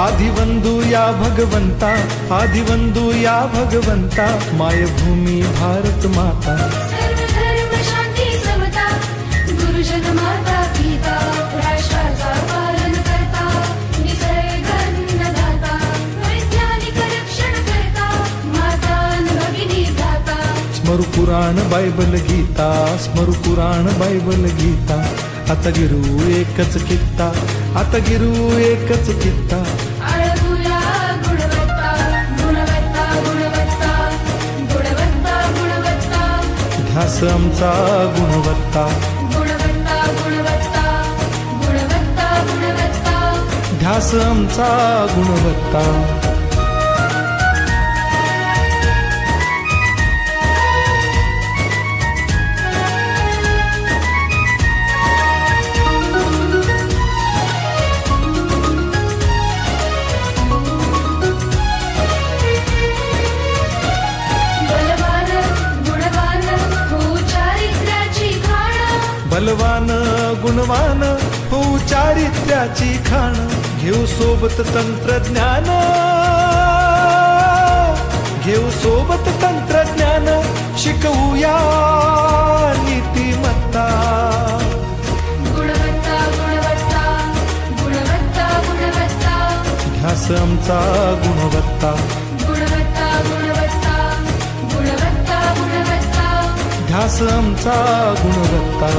आदिवंदू या भगवंता, आदिवंदू या भगवंता, मायभूमी भारत माता। सर्व धर्म शांती समता, गुरुजन माता पिता, राष्ट्राचा पालन करता, निसर्ग अन्नदाता, वैज्ञानिक रक्षण करता, माता भगिनी भ्राता। स्मरु पुराण बायबल गीता, स्मरु पुराण बायबल गीता, आता गिरू एकच कित्ता, आता गिरू एकच कित्ता। आळगुया गुणवत्ता, गुणवत्ता, गुणवत्ता, गुणवत्ता, गुणवत्ता, ध्यास आमचा गुणवत्ता, गुणवत्ता, गुणवत्ता, गुणवत्ता, गुणवत्ता। ध्यास आमचा गुणवत्ता। बलवान गुणवान हो चारित्र्याची खाण, घेऊ सोबत तंत्रज्ञान, घेऊ सोबत तंत्रज्ञान, शिकवूया नीतिमत्ता। गुणवत्ता, गुणवत्ता, गुणवत्ता, गुणवत्ता, ध्यास आमचा गुणवत्ता, गुणवत्ता, गुणवत्ता, गुणवत्ता, गुणवत्ता। ध्यास आमचा गुणवत्ता।